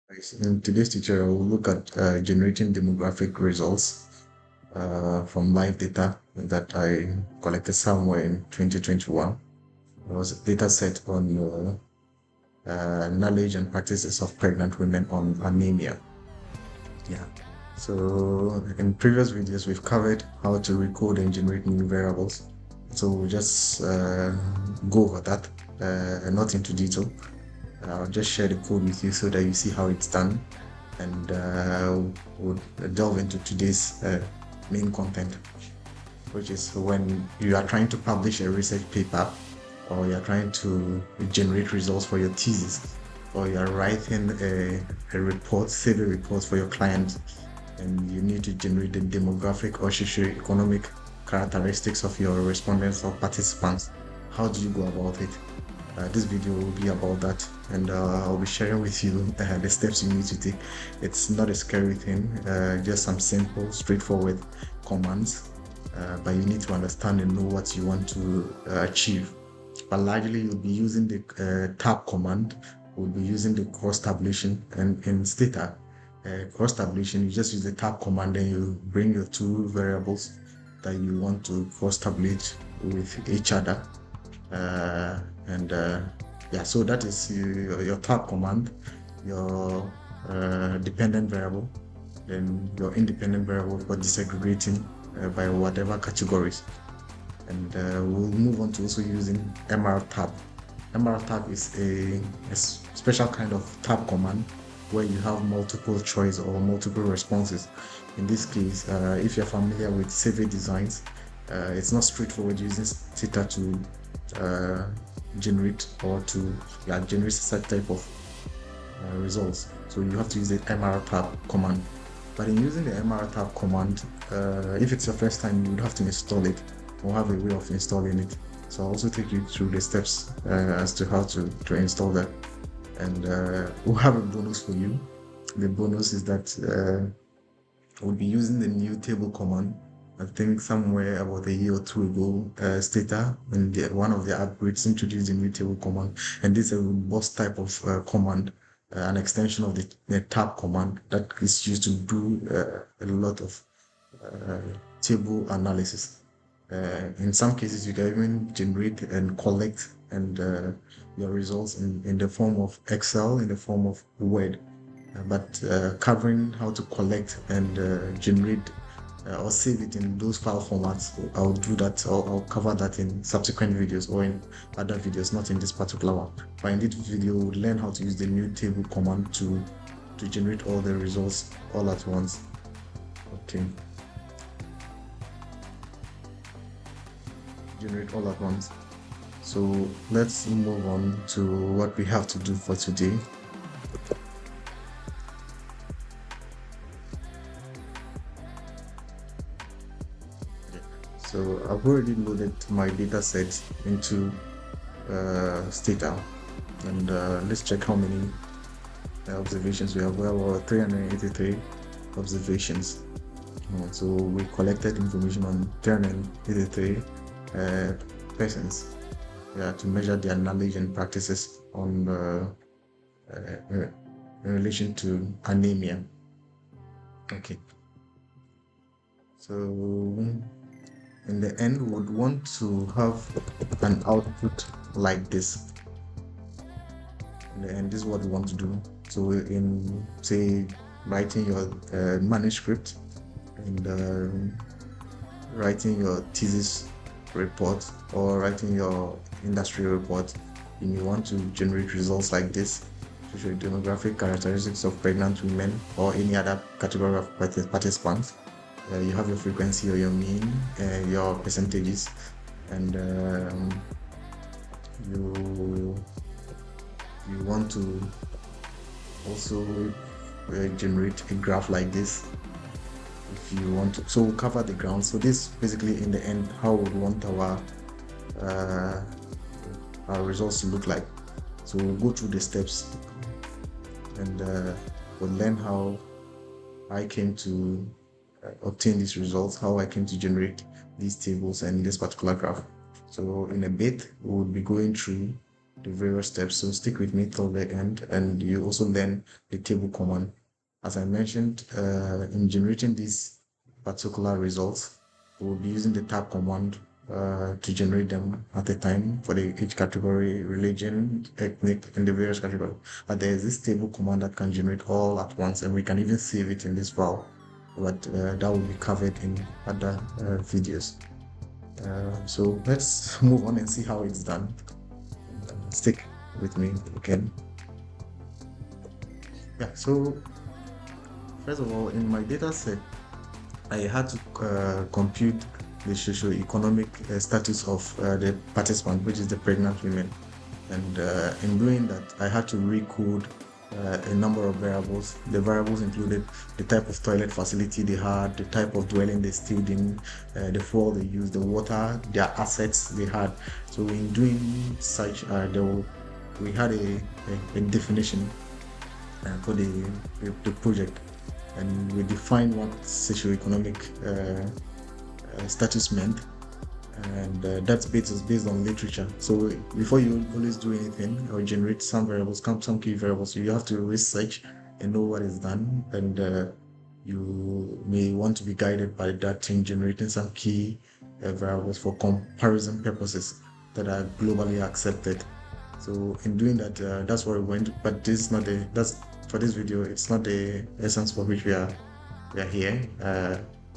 Right. In today's tutorial, we'll look at generating demographic results from live data that I collected somewhere in 2021. It was a data set on knowledge and practices of pregnant women on anemia. Yeah. So in previous videos, we've covered how to recode and generate new variables. So we'll just go over that, not into detail. I'll just share the code with you so that you see how it's done, and we'll delve into today's main content, which is when you are trying to publish a research paper, or you're trying to generate results for your thesis, or you're writing a report, say a report for your client, and you need to generate the demographic or socio-economic characteristics of your respondents or participants. How do you go about it? This video will be about that, and I'll be sharing with you the steps you need to take. It's not a scary thing, just some simple, straightforward commands, but you need to understand and know what you want to achieve. But largely, you'll be using the tab command, we'll be using the cross-tabulation, and in Stata, cross-tabulation, you just use the tab command and you bring your two variables that you want to cross-tabulate with each other. And yeah, so that is your tab command, your dependent variable, then your independent variable for disaggregating by whatever categories. And we'll move on to also using mrtab. Mrtab is a special kind of tab command where you have multiple choice or multiple responses. In this case, if you're familiar with survey designs, it's not straightforward using Stata to generate or to generate such type of results. So you have to use the mrtab command. But in using the mrtab command, if it's your first time, you would have to install it or have a way of installing it. So I'll also take you through the steps as to how to install that. And we'll have a bonus for you. The bonus is that we'll be using the new table command. I think somewhere about a year or two ago, Stata and one of the upgrades introduced the new table command, and this is a robust type of command, an extension of the tab command that is used to do a lot of table analysis. In some cases, you can even generate and collect and your results in the form of Excel, in the form of Word. But covering how to collect and generate or save it in those file formats, I'll do that. I'll cover that in subsequent videos or in other videos, not in this particular one. But in this video, we'll learn how to use the new table command to generate all the results all at once. Okay. Generate all at once. So let's move on to what we have to do for today. So I've already loaded my data set into Stata, and let's check how many observations we have. Well, 383 observations. So we collected information on 383 persons, to measure their knowledge and practices on in relation to anemia. Okay. So in the end, we would want to have an output like this. In the end, this is what we want to do. So in, say, writing your manuscript and writing your thesis report or writing your industry report, and you want to generate results like this, socio-demographic characteristics of pregnant women or any other category of participants. You have your frequency or your mean, your percentages, and you want to also generate a graph like this if you want to. So we'll cover the ground. So this basically in the end how we want our results to look like. So we'll go through the steps and we'll learn how I came to obtain these results, how I came to generate these tables and this particular graph. So in a bit, we'll be going through the various steps. So stick with me till the end, and you also learn the table command. As I mentioned, in generating these particular results, we'll be using the tab command to generate them at a time for each category, religion, ethnic, and the various categories. But there is this table command that can generate all at once, and we can even save it in this file. But that will be covered in other videos. So let's move on and see how it's done. Stick with me again. Yeah, so first of all, in my data set, I had to compute the socio-economic status of the participant, which is the pregnant women. And in doing that, I had to recode a number of variables. The variables included the type of toilet facility they had, the type of dwelling they stayed in, the fuel they used, the water, their assets they had. So in doing such, we had a definition for the project, and we defined what socio-economic status meant, and that's based on literature. So before you always do anything or generate some variables, some key variables, you have to research and know what is done, and you may want to be guided by that in generating some key variables for comparison purposes that are globally accepted. So in doing that, that's where we went. But this is not that's for this video. It's not the essence for which we are here.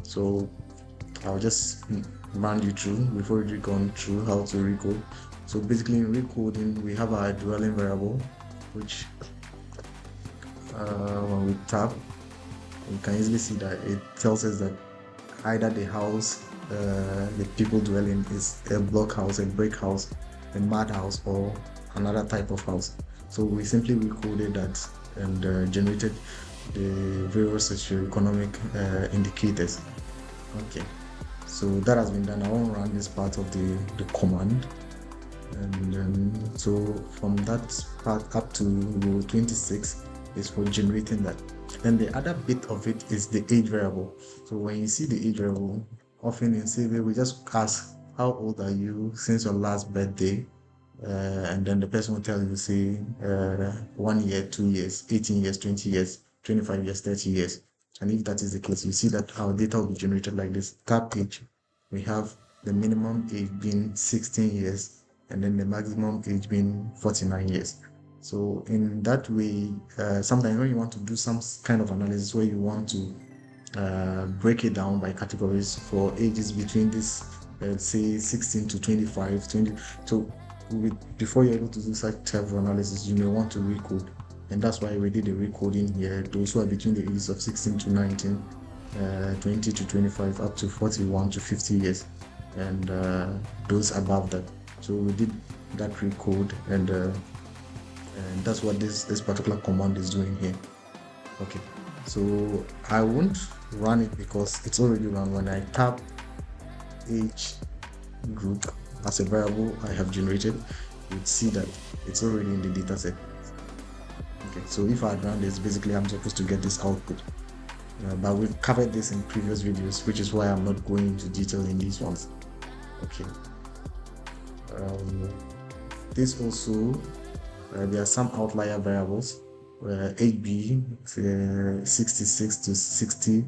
So I'll just run you through before we've gone through how to recode. So basically in recoding, we have our dwelling variable, which when we tab, we can easily see that it tells us that either the house the people dwell in is a block house, a brick house, a mud house, or another type of house. So we simply recoded that and generated the various socio-economic indicators. Okay, so that has been done. I won't run this part of the command, and then so from that part up to row 26 is for generating that. Then the other bit of it is the age variable. So when you see the age variable, often in CV we just ask, how old are you since your last birthday? And then the person will tell you, say, 1 year, 2 years, 18 years, 20 years, 25 years, 30 years. And if that is the case, you see that our data will be generated like this. Tab age, we have the minimum age being 16 years, and then the maximum age being 49 years. So in that way, sometimes when you want to do some kind of analysis where you want to break it down by categories for ages between this, let's say 16 to 25, 20. So before you're able to do such type of analysis, you may want to recode. And that's why we did the recoding here. Those who are between the ages of 16 to 19, 20 to 25, up to 41 to 50 years, and those above that. So we did that recode, and that's what this particular command is doing here. Okay, so I won't run it because it's already run. When I tap age group as a variable I have generated, you'd see that it's already in the data set. Okay, so if I run this, basically I'm supposed to get this output. But we've covered this in previous videos, which is why I'm not going into detail in these ones. Okay. This also, there are some outlier variables, HB 66 to 60,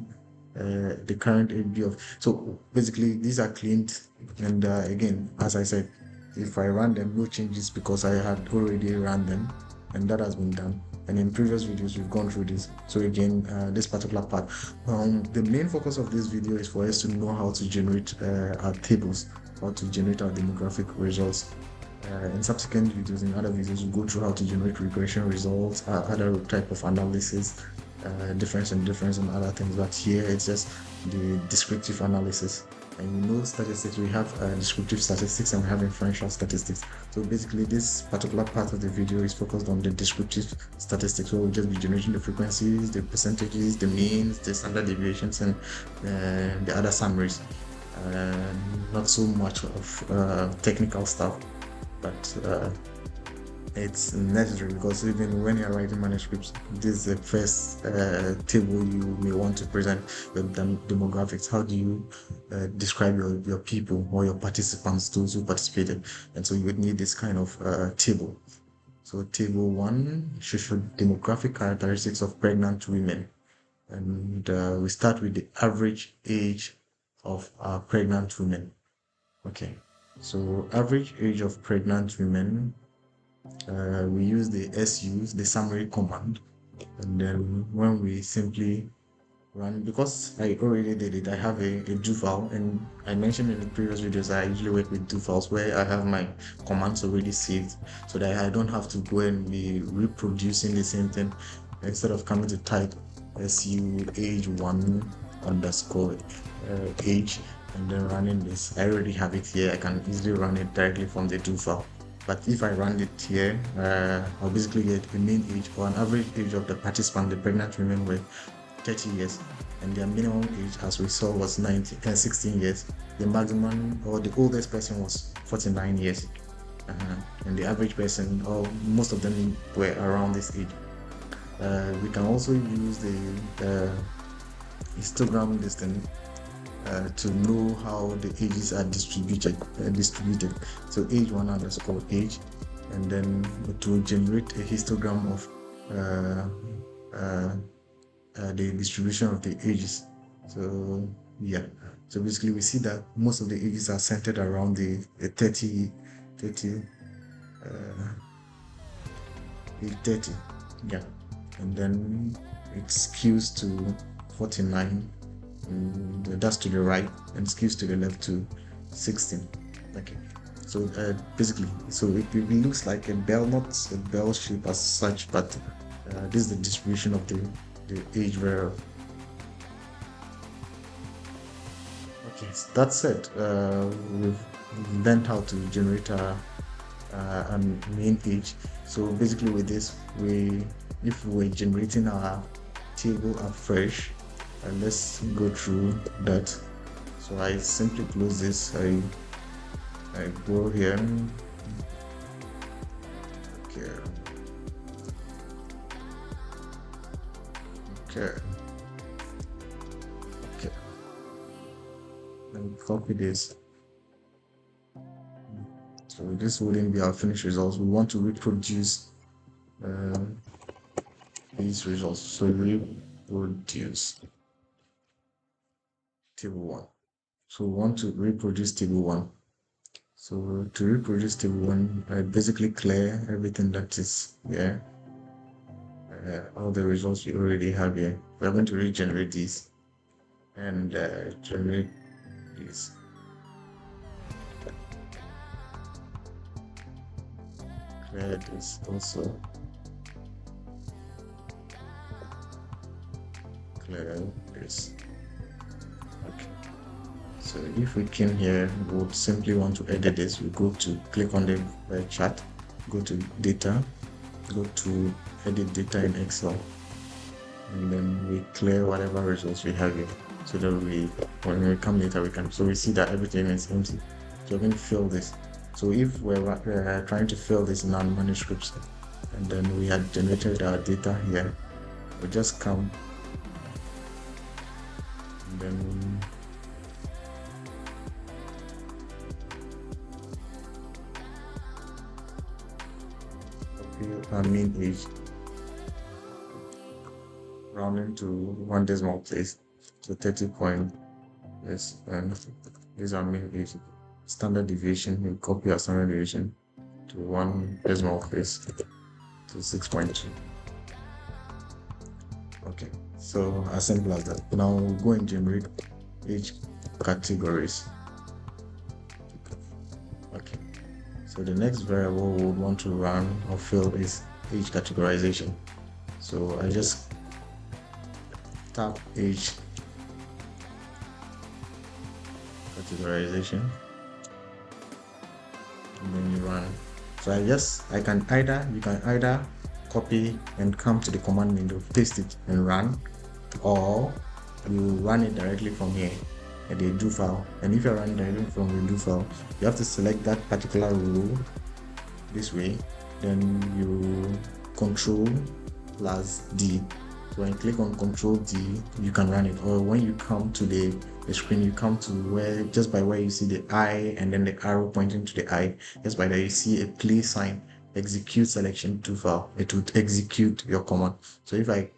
the current HB of, so basically these are cleaned, and again, as I said, if I run them, no changes because I had already run them, and that has been done. And in previous videos we've gone through this. So again, this particular part, the main focus of this video is for us to know how to generate our tables, how to generate our demographic results. In subsequent videos, in other videos, we'll go through how to generate regression results, other type of analysis, difference and other things. But here it's just the descriptive analysis. And you know, statistics, we have descriptive statistics and we have inferential statistics. So basically this particular part of the video is focused on the descriptive statistics, where we'll just be generating the frequencies, the percentages, the means, the standard deviations, and the other summaries. Not so much of technical stuff, but it's necessary, because even when you're writing manuscripts, this is the first table you may want to present with demographics. How do you describe your people or your participants, those who participated? And so you would need this kind of table. So table 1 shows demographic characteristics of pregnant women. And we start with the average age of pregnant women. Okay, so average age of pregnant women, we use the SUs, the summary command, and then when we simply run, because I already did it, I have a do file, and I mentioned in the previous videos I usually work with do files where I have my commands already saved so that I don't have to go and be reproducing the same thing. Instead of coming to type su age 1 underscore age and then running this, I already have it here. I can easily run it directly from the do file. But if I run it here, I'll basically get a mean age or an average age of the participant, the pregnant women, with 30 years, and their minimum age, as we saw, was 16 years. The maximum or the oldest person was 49 years, and the average person, or most of them, were around this age. We can also use the histogram listing to know how the ages are distributed. So age 1 underscore age, and then to generate a histogram of the distribution of the ages. So yeah, so basically we see that most of the ages are centered around the 30 yeah, and then it skews to 49, and that's to the right, and skews to the left to 16. Okay, so basically, so it looks like a bell, not a bell shape as such, but this is the distribution of the age variable. Okay, so that's it. We've learned how to generate a main age. So basically with this, if we're generating our table afresh, let's go through that. So I simply close this. I go here. Okay. Let me copy this. So this wouldn't be our finished results. We want to reproduce these results. So reproduce table 1. So we want to reproduce table 1. So to reproduce table 1, I basically clear everything that is here. All the results you already have here. We're going to regenerate these and generate these. Clear this also. Clear this. Okay. So if we came here, we would simply want to edit this. We go to click on the chart, go to data, go to edit data in Excel, and then we clear whatever results we have here, so that when we come later, we can, so we see that everything is empty. So we're going to fill this. So if we're trying to fill this in our manuscripts, and then we had generated our data here, we just come and then copy our mean age, rounding to 1 decimal place, so 30 point, yes, and this is our mean age. Standard deviation, we copy our standard deviation to 1 decimal place, to 6.2. Okay, so as simple as that. Now we'll go and generate age categories. Okay, so the next variable we would want to run or fill is age categorization. So I just tap age categorization, and then you run. So you can either copy and come to the command window, paste it and run, or you run it directly from here at the do file. And if you're running directly from the do file, you have to select that particular row this way, then you Control plus D. So when you click on Control D, you can run it. Or when you come to the screen, you come to where, just by where you see the eye and then the arrow pointing to the eye, just by there you see a play sign. execute selection to file, it would execute your command. So if I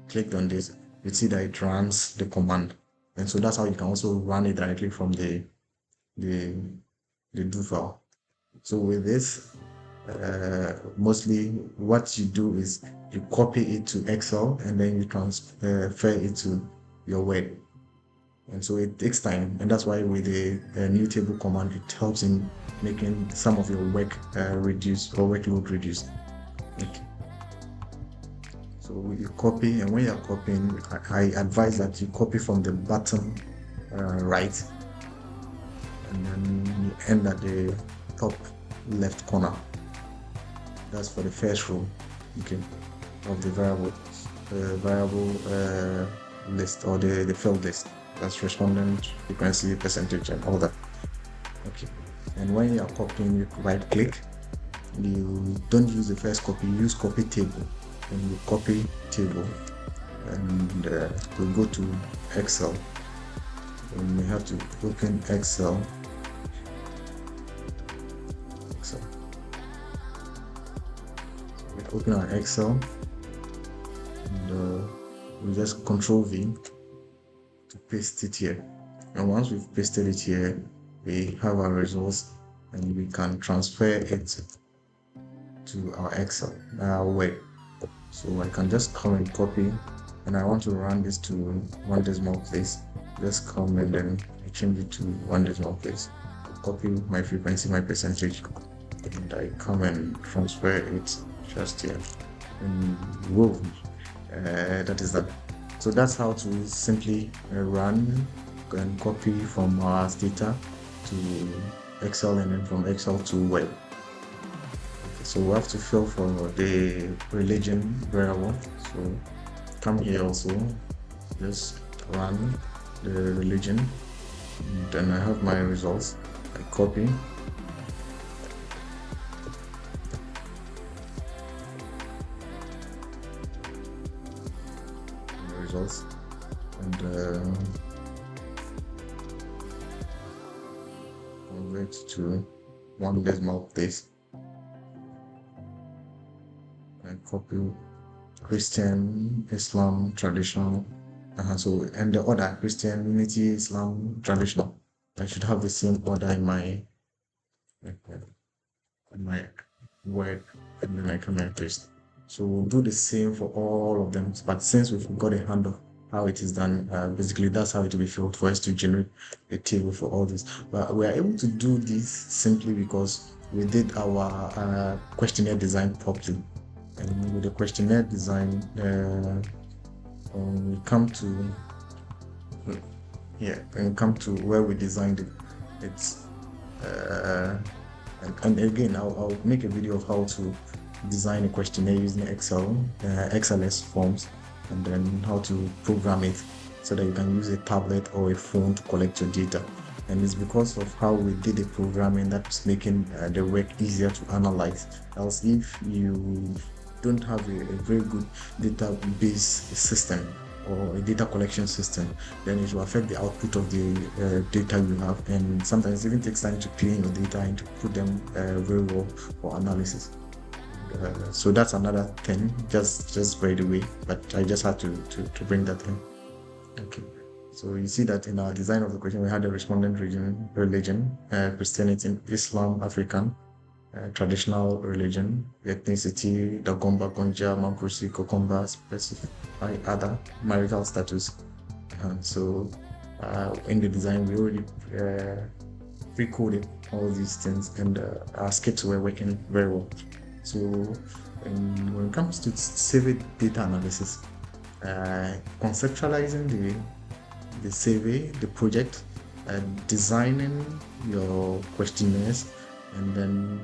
clicked on this, you see that it runs the command. And so that's how you can also run it directly from the do file. So with this, mostly what you do is you copy it to Excel and then you transfer it to your Word. And so it takes time, and that's why with the new table command, it helps in making some of your work reduce or workload reduced. Okay. So you copy, and when you're copying, I advise that you copy from the bottom right, and then you end at the top left corner. That's for the first row, okay, of the variable list, or the field list. That's respondent, frequency, percentage, and all that. Okay. And when you are copying, you right click. You don't use the first copy, use copy table. And you copy table, and we go to Excel. And we have to open Excel. So we open our Excel, and we just Control V to paste it here. And once we've pasted it here, we have our results, and we can transfer it to our Excel, our Word. So I can just come and copy, and I want to run this to 1 decimal place. Just come and then I change it to 1 decimal place. Copy my frequency, my percentage, and I come and transfer it just here. And whoa, that is that. So that's how to simply run and copy from our Stata to Excel, and then from Excel to Word. Okay, so we have to fill for the religion variable. So come here also, just run the religion, and then I have my results. I copy. Results, and convert to 1 decimal place, and copy Christian, Islam, traditional. So and the order: Christianity, Islam, traditional. I should have the same order in my Word, and then I come and paste. So we'll do the same for all of them, but since we've got a hand of how it is done, basically that's how it will be filled for us to generate a table for all this. But we are able to do this simply because we did our questionnaire design properly. And with the questionnaire design, we come to here, and come to where we designed it. It's and again, I'll make a video of how to design a questionnaire using Excel, XLS forms, and then how to program it so that you can use a tablet or a phone to collect your data. And it's because of how we did the programming that's making the work easier to analyze. Else, if you don't have a very good database system or a data collection system, then it will affect the output of the data you have, and sometimes it even takes time to clean your data and to put them very well for analysis. So that's another thing, just by the way, but I just had to bring that in. Okay, so you see that in our design of the question, we had the respondent religion, Christianity, Islam, African, traditional religion, ethnicity, Dagomba, Gonja, Mampusi, Kokomba, specify other, marital status. So in the design, we already recoded all these things, and our scripts were working very well. So when it comes to survey data analysis, conceptualizing the survey, the project, designing your questionnaires, and then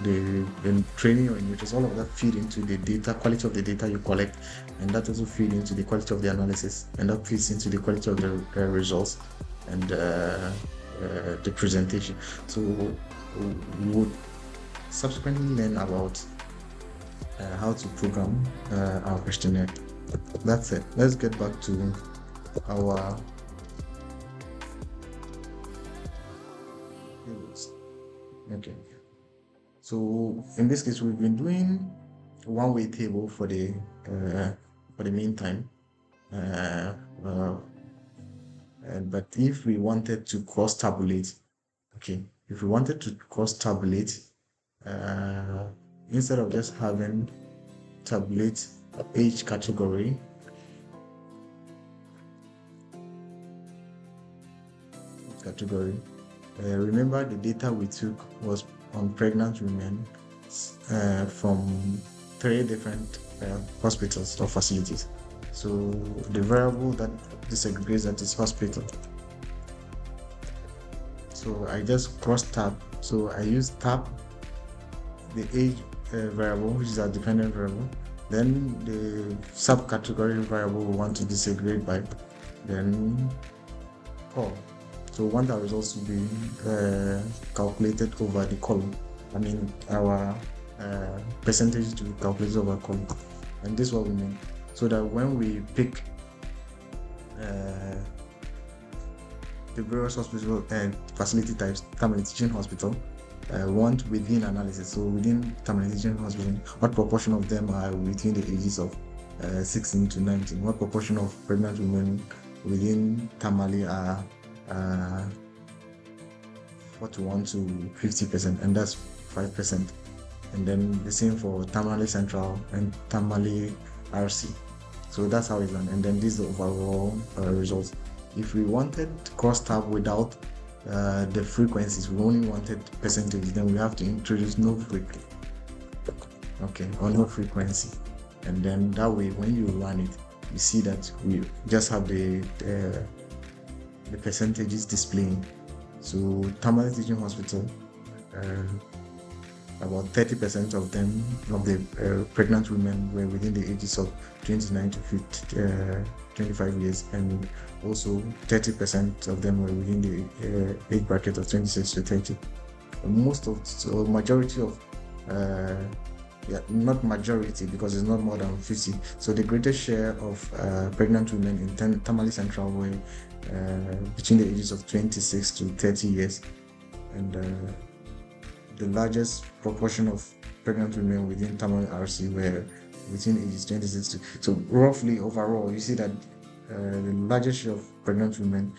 the training your enrichers, all of that feed into the data, quality of the data you collect, and that also feed into the quality of the analysis, and that feeds into the quality of the results and the presentation. So we would subsequently learn about how to program our questionnaire. That's it. Let's get back to our tables. Okay. So in this case, we've been doing one-way table for the meantime. But if we wanted to cross-tabulate, okay, if we wanted to cross-tabulate, instead of just having tabulate each category, remember the data we took was on pregnant women from 3 different hospitals or facilities. So the variable that disaggregates that is hospital. So I just cross tab. So I use tab the age variable, which is a dependent variable, then the subcategory variable we want to disaggregate by, then call. So we want our results to be calculated over the column. I mean, our percentage to be calculated over column. And this is what we mean. So that when we pick the various hospital and facility types, terminal teaching hospital, want within analysis. So within terminal teaching hospital, what proportion of them are within the ages of 16 to 19? What proportion of pregnant women within Tamale are 41 to 50%, and that's 5%. And then the same for Tamale Central and Tamale RC. So that's how it's done. And then this is the overall results. If we wanted crosstab without the frequencies, we only wanted percentage, then we have to introduce no frequency. Okay, or no frequency. And then that way, when you run it, you see that we just have the percentages displaying. So Tamale Teaching Hospital, about 30% of them, of the pregnant women, were within the ages of 29 to 50, 25 years, and also 30% of them were within the age bracket of 26 to 30. Majority of not majority, because it's not more than 50. So the greatest share of pregnant women in Tamale Central were between the ages of 26 to 30 years, and the largest proportion of pregnant women within Tamale RC were between ages 26 to. So roughly overall, you see that the largest share of pregnant women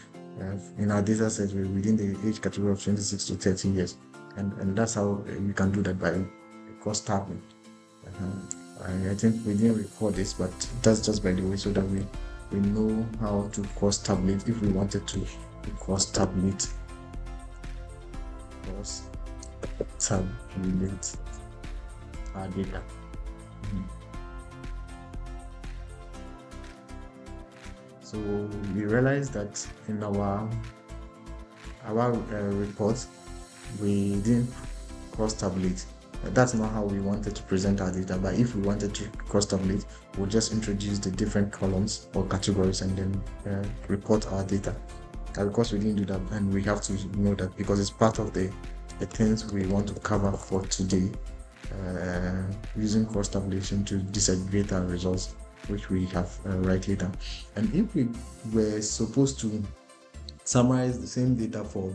in our data set were within the age category of 26 to 30 years, and that's how you can do that by cross-tabbing. I think we didn't record this, but that's just by the way, so that we know how to cross-tabulate if we wanted to cross-tabulate our data. So we realized that in our report we didn't cross-tabulate. That's not how we wanted to present our data, but if we wanted to cross-tabulate, we'll just introduce the different columns or categories and then report our data. And of course, we didn't do that, and we have to know that because it's part of the things we want to cover for today, using cross-tabulation to disaggregate our results, which we have right later. And if we were supposed to summarize the same data for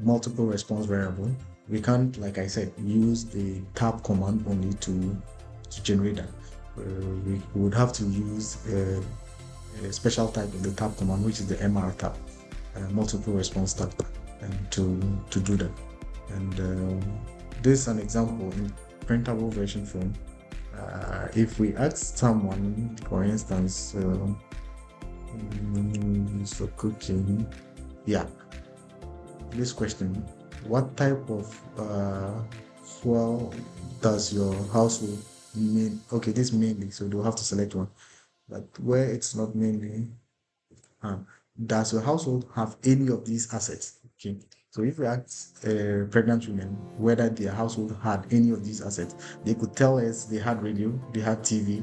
multiple response variable, we can't, like I said, use the tab command only to generate that. We would have to use a special type of the tab command, which is the mrtab, multiple response tab, to do that. And this is an example in printable version form. If we ask someone, for instance, for cooking, this question: what type of fuel does your household need? Okay, this mainly, so they'll have to select one. But where it's not mainly, does your household have any of these assets? Okay, so if we ask pregnant women whether their household had any of these assets, they could tell us they had radio, they had TV,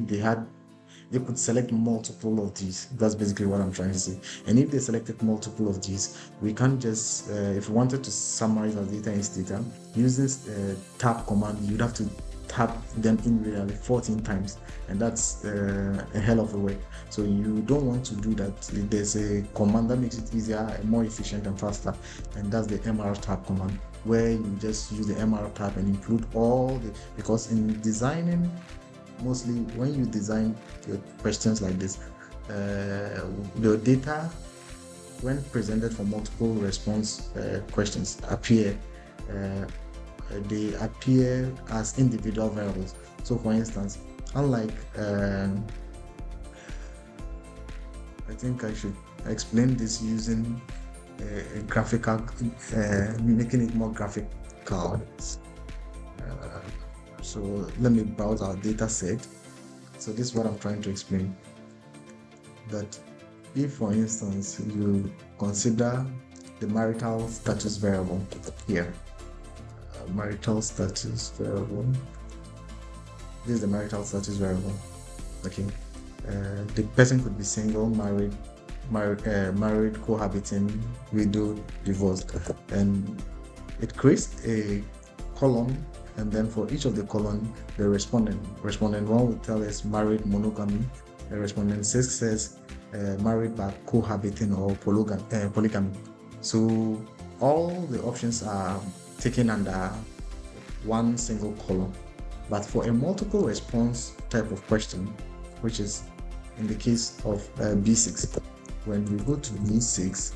they could select multiple of these. That's basically what I'm trying to say. And if they selected multiple of these, we can't just, if we wanted to summarize our data in Stata, use this tab command, you'd have to tab them in really 14 times, and that's a hell of a work. So you don't want to do that. There's a command that makes it easier, more efficient and faster, and that's the mrtab command. where you just use the mrtab and include all the, because in designing, mostly when you design your questions like this, your data, when presented for multiple response questions, they appear as individual variables. So for instance, unlike I think I should explain this using a graphical, making it more graphical. So let me browse our data set. So this is what I'm trying to explain. That if, for instance, you consider the marital status variable here, marital status variable. This is the marital status variable. Okay, the person could be single, married, cohabiting, widowed, divorced, and it creates a column. And then for each of the column, the respondent one will tell us married, monogamy. The respondent 6 says married by cohabiting or polygamy. So all the options are taken under one single column. But for a multiple response type of question, which is in the case of B6, when we go to B6,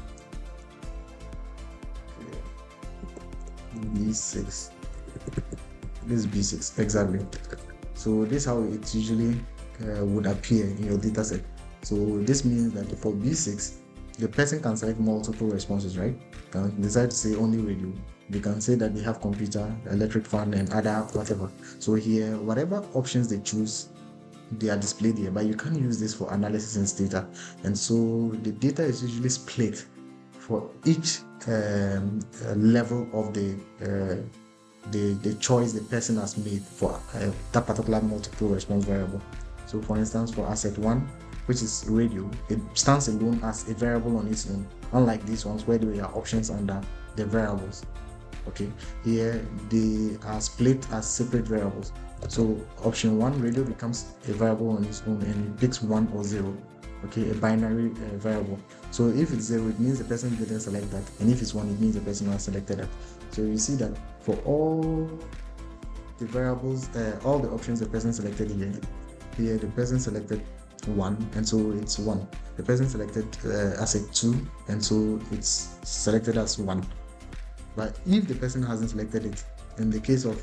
this is B6 exactly. So this is how it usually would appear in your data set. So this means that for B6, the person can select multiple responses, right? Can decide to say only radio. They can say that they have computer, electric fan, and other whatever. So here, whatever options they choose, they are displayed here, but you can't use this for analysis in Stata. And so the data is usually split for each level of the choice the person has made for that particular multiple response variable. So for instance, for asset 1, which is radio, it stands alone as a variable on its own, unlike these ones where there are options under the variables. Okay, here they are split as separate variables. So option 1, radio, becomes a variable on its own and it picks 1 or 0. Okay, a binary variable. So if it's 0, it means the person didn't select that, and if it's 1, it means the person has selected that. So you see that for all the variables, all the options the person selected here the person selected 1, and so it's 1. The person selected asset 2, and so it's selected as 1. But if the person hasn't selected it, in the case of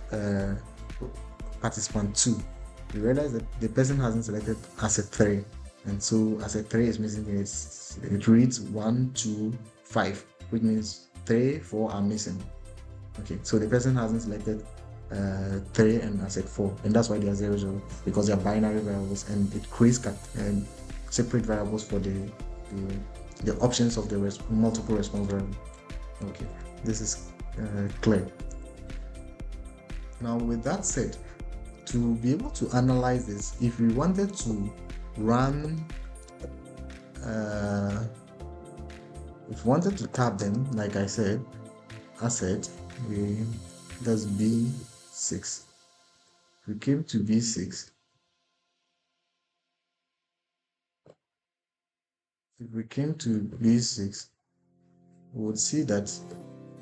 participant 2, you realize that the person hasn't selected asset 3, and so asset 3 is missing. It reads 1, 2, 5, which means 3, 4 are missing. Okay, so the person hasn't selected 3 and asset 4, and that's why they are 0, 0, because they are binary variables, and it creates separate variables for the options of the multiple response variable. Okay, this is clear. Now, with that said, to be able to analyze this, if we wanted to run, if we wanted to tab them, like I said, asset, that's B6. We came to B6. If we came to B6, we would see that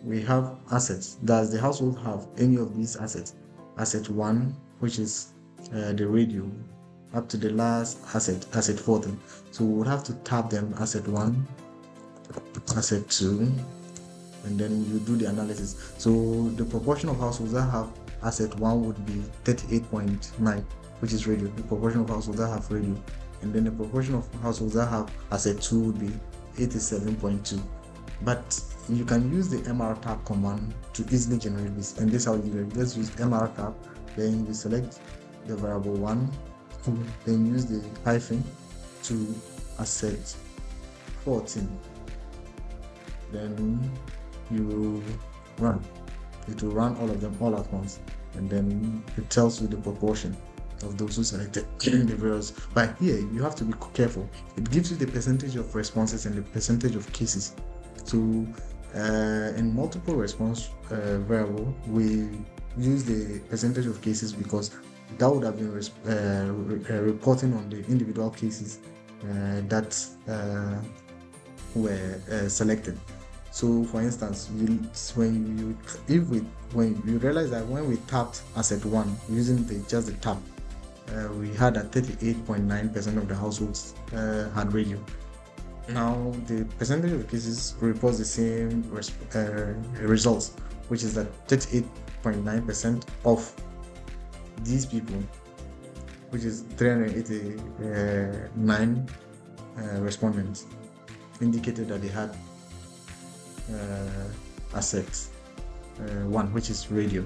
we have assets. Does the household have any of these assets? Asset 1, which is the radio, up to the last asset 14. So we would have to tab them, asset 1, asset 2, and then you do the analysis. So the proportion of households that have asset 1 would be 38.9, which is radio. The proportion of households that have radio, and then the proportion of households that have asset 2 would be 87.2. But you can use the mrtab command to easily generate this, and this is how you do it. Just use mrtab, then you select the variable 1, then use the hyphen to asset 14, then you run. It will run all of them all at once, and then it tells you the proportion of those who selected the variables. But here you have to be careful. It gives you the percentage of responses and the percentage of cases. So in multiple response variable, we use the percentage of cases because that would have been reporting on the individual cases that were selected. So for instance, when you realize that when we tapped asset 1 using just the tap, we had that 38.9% of the households had radio. Now the percentage of cases reports the same results, which is that 38.9% of these people, which is 389 respondents, indicated that they had assets 1, which is radio,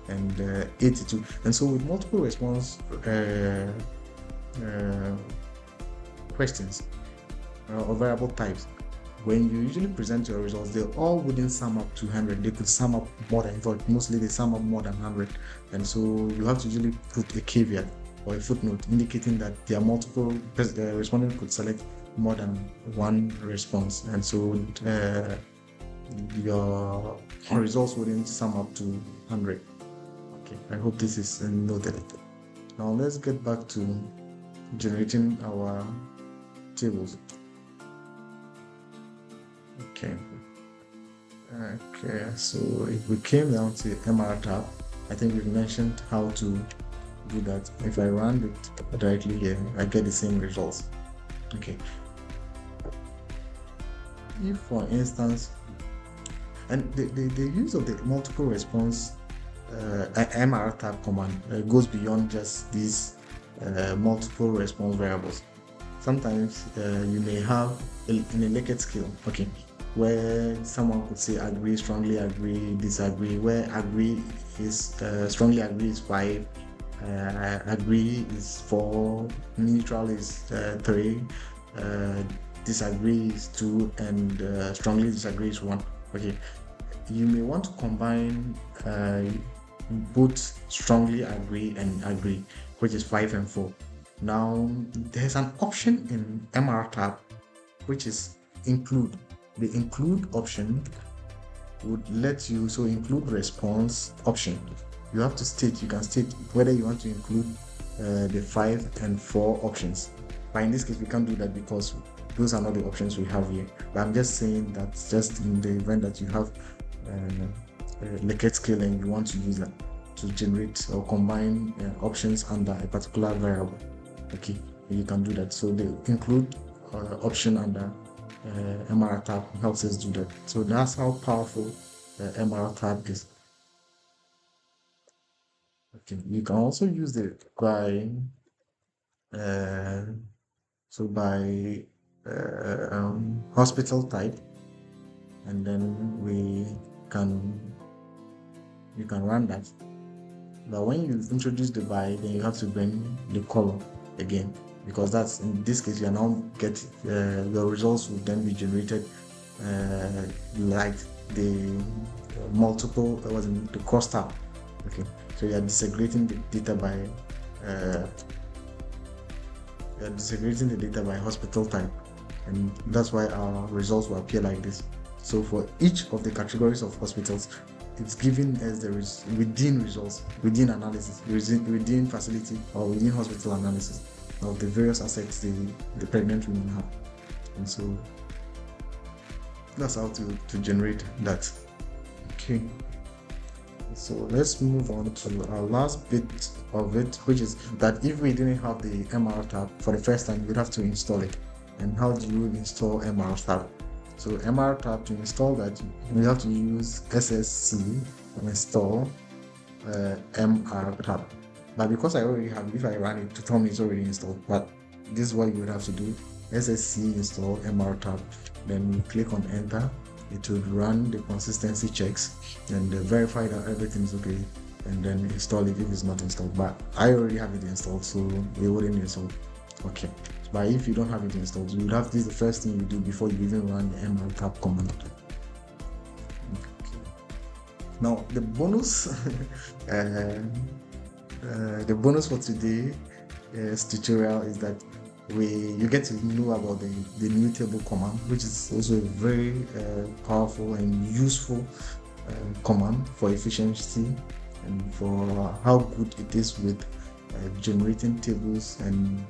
and 82. And so with multiple response questions or variable types, when you usually present your results, they all wouldn't sum up to 100. They could sum up more than, but mostly they sum up more than 100. And so you have to usually put a caveat or a footnote indicating that there are multiple respondents could select more than one response, and so your results wouldn't sum up to 100. Okay, I hope this is noted. Now let's get back to generating our tables. Okay, so if we came down to mrtab, I think we've mentioned how to do that. If I run it directly here, I get the same results. Okay, if for instance, and the use of the multiple response mrtab command goes beyond just these multiple response variables. Sometimes you may have in a Likert scale, okay, where someone could say agree, strongly agree, disagree, where agree is strongly agree is 5, agree is 4, neutral is 3, disagree is 2, and strongly disagree is 1. Okay, you may want to combine both strongly agree and agree, which is 5 and 4. Now there's an option in mrtab which is include. The include option would let you include response option. You have to state, you can state whether you want to include the 5 and 4 options. But in this case we can't do that because those are not the options we have here. But I'm just saying that just in the event that you have Likert scale and you want to use that to generate or combine options under a particular variable, okay, you can do that. So the include option under mrtab helps us do that. So that's how powerful mrtab is. Okay, you can also use it by hospital type, and then you can run that. But when you introduce the by, then you have to bring the column again, because that's, in this case, you are now getting your results will then be generated like the multiple the crosstab. Okay, so you are disaggregating the data by hospital type, and that's why our results will appear like this. So for each of the categories of hospitals, it's given as there is within results, within analysis, within facility or within hospital analysis of the various assets the pregnant women have. And so that's how to generate that. Okay, so let's move on to our last bit of it, which is that if we didn't have the mrtab for the first time, we'd have to install it. And how do you install mrtab? So mrtab, to install that, we have to use ssc and install mrtab. But because I already have, if I run it, to tell me it's already installed. But this is what you would have to do: ssc install mrtab. Then you click on enter. It would run the consistency checks and verify that everything is okay, and then install it if it's not installed. But I already have it installed, so it wouldn't install. Okay. But if you don't have it installed, you would have this, the first thing you do before you even run the mrtab command. Okay. Now the bonus for today's tutorial is that you get to know about the new table command, which is also a very powerful and useful command for efficiency and for how good it is with generating tables and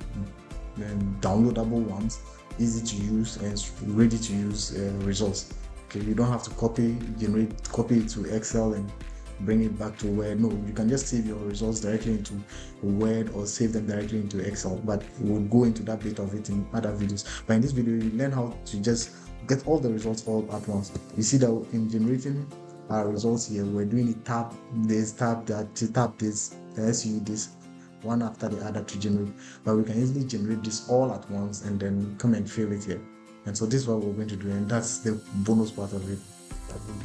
downloadable ones, easy to use and ready to use results. Okay, you don't have to copy it to Excel and bring it back to Word. No, you can just save your results directly into Word or save them directly into Excel. But we'll go into that bit of it in other videos. But in this video, you learn how to just get all the results all at once. You see that in generating our results here, we're doing it tab this, tab that, tab this, SU this, one after the other to generate. But we can easily generate this all at once and then come and fill it here. And so this is what we're going to do, and that's the bonus part of it.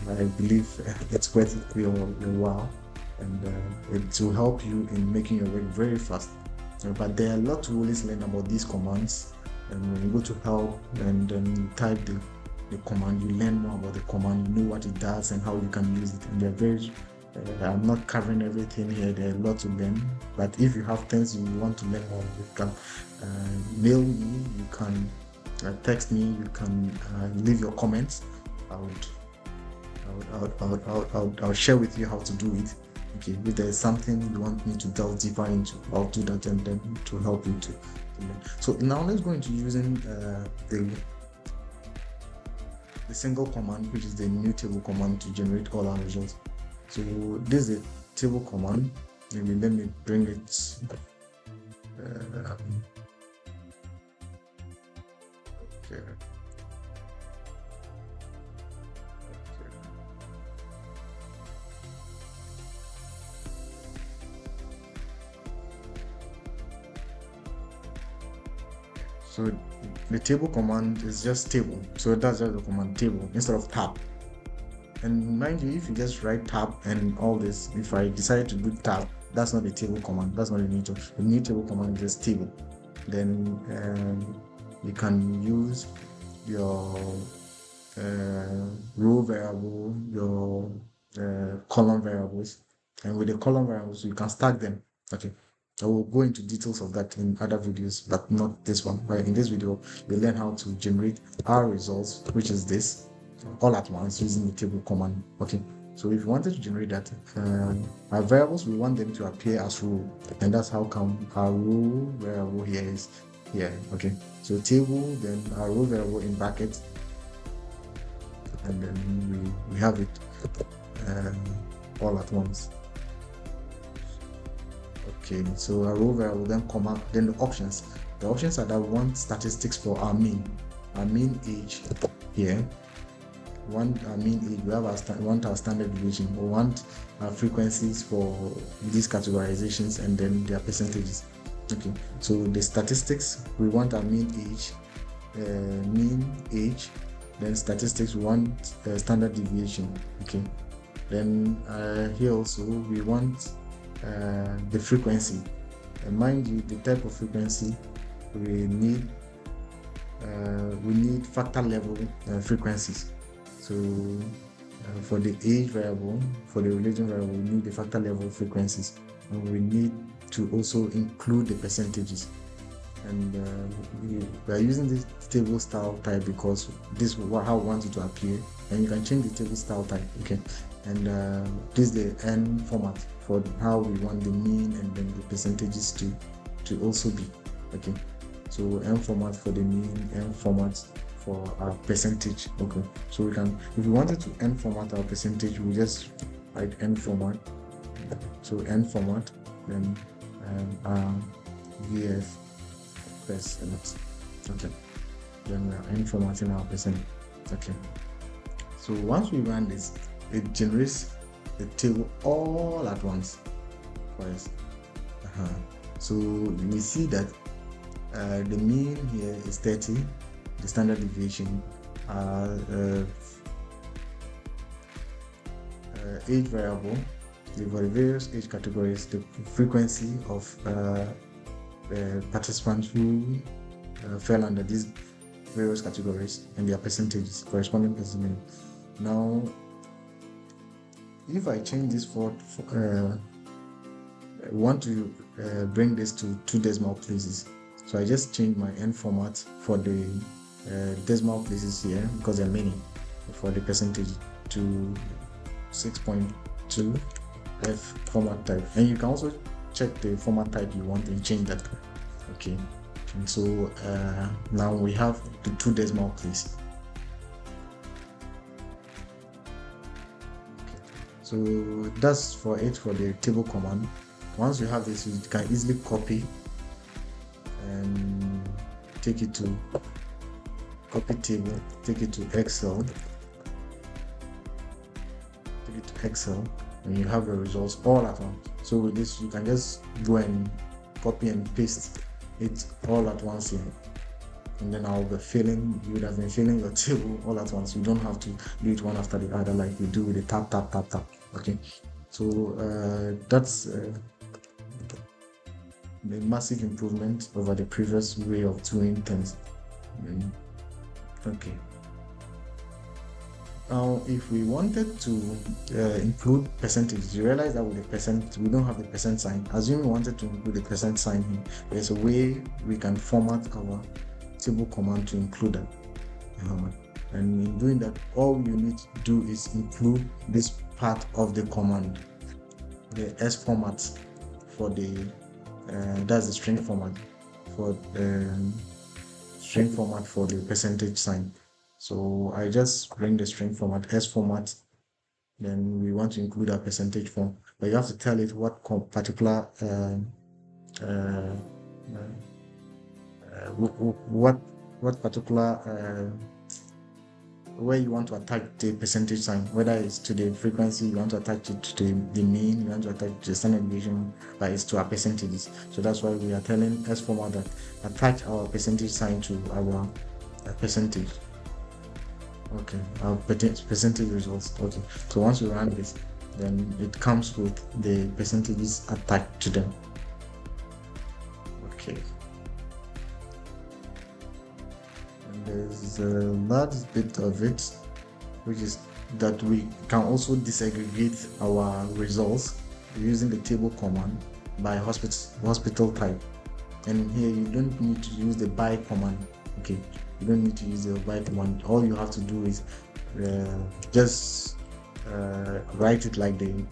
I believe it's worth it for your while, and it will help you in making your work very fast. But there are a lot to always learn about these commands, and when you go to help and then you type the command, you learn more about the command, you know what it does and how you can use it. And they're very I'm not covering everything here, there are a lot to learn, but if you have things you want to learn more, you can mail me, you can text me, you can leave your comments. I'll share with you how to do it. Okay, if there is something you want me to delve deeper into, I'll do that and then to help you to learn. So now let's go into using the single command, which is the new table command, to generate all our results. So this is the table command. Maybe let me bring it. Okay. So the table command is just table. So that's just the command table instead of tab. And mind you, if you just write tab and all this, if I decide to do tab, that's not the table command. That's not the new table. The new table command is just table. Then you can use your row variable, your column variables, and with the column variables you can stack them. Okay, I will go into details of that in other videos, but not this one. But in this video, you'll learn how to generate our results, which is this, all at once using the table command. Okay, so if you wanted to generate that, our variables, we want them to appear as row, and that's how come our row variable here is here. Okay, so table, then our row variable in brackets, and then we have it all at once. Okay, so our row variable, then comma, then the options. The options are that we want statistics for our mean age here. Want our mean age, we have want our standard deviation, we want our frequencies for these categorizations, and then their percentages. Okay, so the statistics, we want our mean age, then statistics, we want standard deviation. Okay, then here also we want the frequency, and mind you, the type of frequency we need factor level frequencies. So for the age variable, for the religion variable, we need the factor level frequencies, and we need to also include the percentages. And we are using this table style type because this is how we want it to appear, and you can change the table style type. Okay, and this is the N format for how we want the mean and then the percentages to also be. Okay, so N format for the mean, N format for our percentage. Okay, so we can, if we wanted to N format our percentage, we just write N format. So N format, then VF percent. Okay, then we are N formatting our percent. Okay, so once we run this, it generates the table all at once for us. So we see that the mean here is 30, the standard deviation, age variable, for the various age categories, the frequency of participants who fell under these various categories, and their percentages, corresponding percentage. Now, if I change this for I want to bring this to 2 decimal places, so I just change my N format for the decimal places here, because there are many, for the percentage to 6.2 F format type, and you can also check the format type you want and change that. Okay, and so now we have the 2 decimal place. So that's for it for the table command. Once you have this, you can easily copy and take it to copy table, take it to Excel, and you have the results all at once. So with this, you can just go and copy and paste it all at once here. And then you would have been filling your table all at once. You don't have to do it one after the other like we do with the tap. Okay, so that's a massive improvement over the previous way of doing things. Okay. Now, if we wanted to include percentage, you realize that with the percent, we don't have the percent sign. Assume we wanted to include the percent sign here. There's a way we can format our table command to include that. And in doing that, all you need to do is include this part of the command, the S format for the that's the string format for the percentage sign. So I just bring the string format, S format, then we want to include a percentage form, but you have to tell it what particular what particular where you want to attach the percentage sign, whether it's to the frequency, you want to attach it to the mean, you want to attach it to the standard deviation, but it's to our percentages. So that's why we are telling S format that attach our percentage sign to our percentage. Okay, our percentage results. Okay, so once we run this, then it comes with the percentages attached to them. Okay. And there's a large bit of it, which is that we can also disaggregate our results using the table command by hospital type. And here you don't need to use the by command. Okay, you don't need to use the by command. All you have to do is just write it like the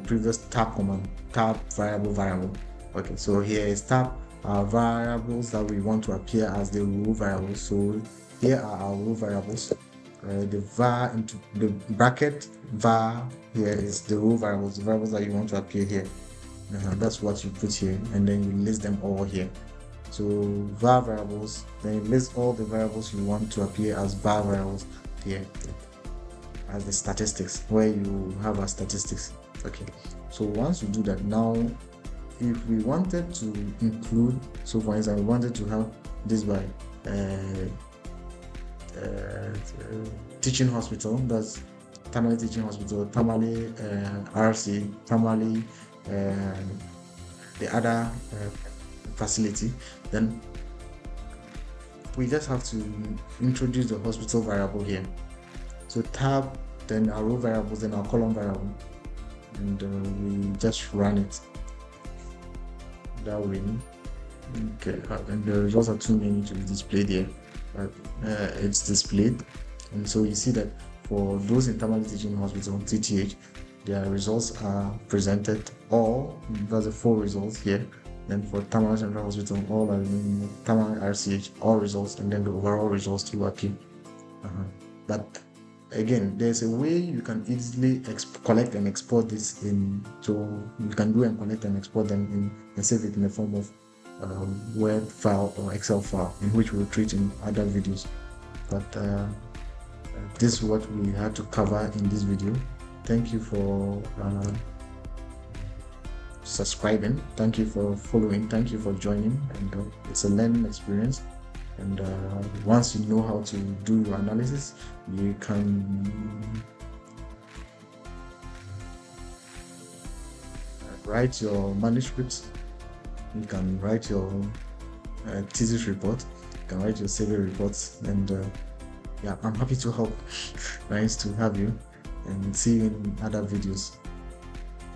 previous tab command, tab variable. Okay, so here is tab variables that we want to appear as the row variables. So here are our row variables. The var into the bracket var here is the row variables, the variables that you want to appear here. That's what you put here, and then you list them all here. So var variables, then you list all the variables you want to appear as var variables here as the statistics, where you have our statistics. Okay, so once you do that, now if we wanted to include, so for instance, we wanted to have this by teaching hospital, that's Tamale Teaching Hospital, Tamale RC, Tamale the other facility, then we just have to introduce the hospital variable here. So tab, then our row variables, then our column variable, and we just run it that way. Okay, and the results are too many to be displayed here, but it's displayed. And so you see that for those in Tamale Teaching Hospital, TTH, their results are presented all, that's the 4 results here. Then for Tamale Central Hospital, all are in Tamale RCH, all results, and then the overall results to appear. But again, there's a way you can easily collect and export this in, so you can do and collect and export them in and save it in the form of Word file or Excel file, in which we'll treat in other videos. But this is what we had to cover in this video. Thank you for subscribing, thank you for following, thank you for joining, and it's a learning experience. And once you know how to do your analysis, you can write your manuscripts, you can write your thesis report, you can write your survey reports, and yeah, I'm happy to help. Nice to have you, and see you in other videos.